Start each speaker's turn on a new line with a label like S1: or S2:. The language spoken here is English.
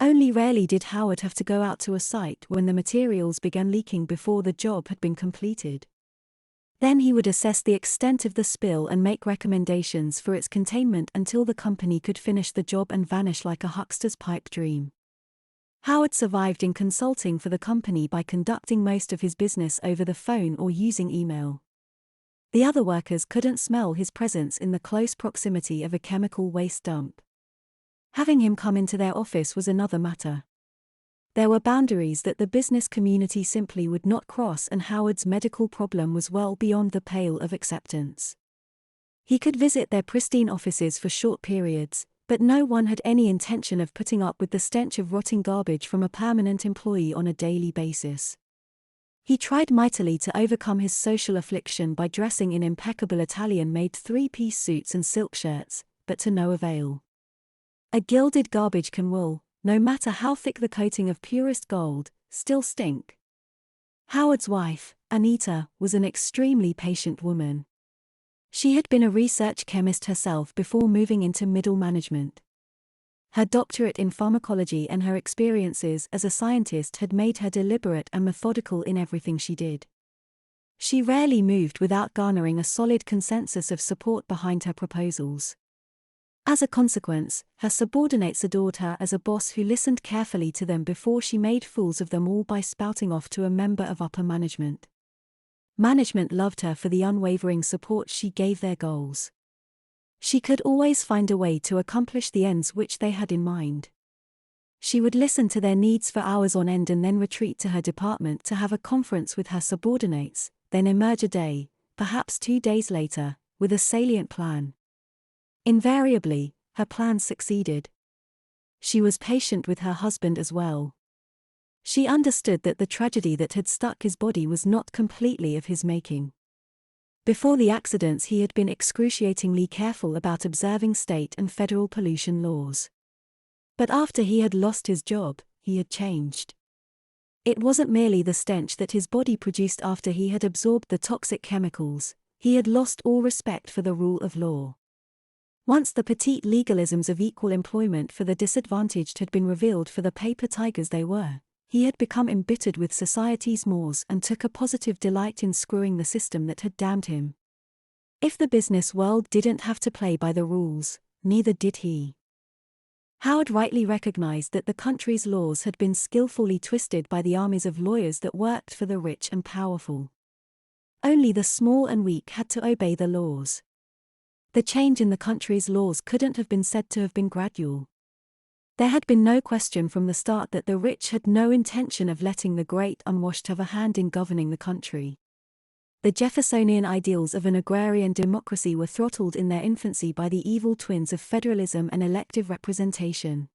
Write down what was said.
S1: Only rarely did Howard have to go out to a site when the materials began leaking before the job had been completed. Then he would assess the extent of the spill and make recommendations for its containment until the company could finish the job and vanish like a huckster's pipe dream. Howard survived in consulting for the company by conducting most of his business over the phone or using email. The other workers couldn't smell his presence in the close proximity of a chemical waste dump. Having him come into their office was another matter. There were boundaries that the business community simply would not cross, and Howard's medical problem was well beyond the pale of acceptance. He could visit their pristine offices for short periods, but no one had any intention of putting up with the stench of rotting garbage from a permanent employee on a daily basis. He tried mightily to overcome his social affliction by dressing in impeccable Italian-made three-piece suits and silk shirts, but to no avail. A gilded garbage can will, no matter how thick the coating of purest gold, still stink. Howard's wife, Anita, was an extremely patient woman. She had been a research chemist herself before moving into middle management. Her doctorate in pharmacology and her experiences as a scientist had made her deliberate and methodical in everything she did. She rarely moved without garnering a solid consensus of support behind her proposals. As a consequence, her subordinates adored her as a boss who listened carefully to them before she made fools of them all by spouting off to a member of upper management. Management loved her for the unwavering support she gave their goals. She could always find a way to accomplish the ends which they had in mind. She would listen to their needs for hours on end and then retreat to her department to have a conference with her subordinates, then emerge a day, perhaps 2 days later, with a salient plan. Invariably, her plans succeeded. She was patient with her husband as well. She understood that the tragedy that had stuck his body was not completely of his making. Before the accidents, he had been excruciatingly careful about observing state and federal pollution laws. But after he had lost his job, he had changed. It wasn't merely the stench that his body produced after he had absorbed the toxic chemicals, he had lost all respect for the rule of law. Once the petite legalisms of equal employment for the disadvantaged had been revealed for the paper tigers they were, he had become embittered with society's mores and took a positive delight in screwing the system that had damned him. If the business world didn't have to play by the rules, neither did he. Howard rightly recognized that the country's laws had been skillfully twisted by the armies of lawyers that worked for the rich and powerful. Only the small and weak had to obey the laws. The change in the country's laws couldn't have been said to have been gradual. There had been no question from the start that the rich had no intention of letting the great unwashed have a hand in governing the country. The Jeffersonian ideals of an agrarian democracy were throttled in their infancy by the evil twins of federalism and elective representation.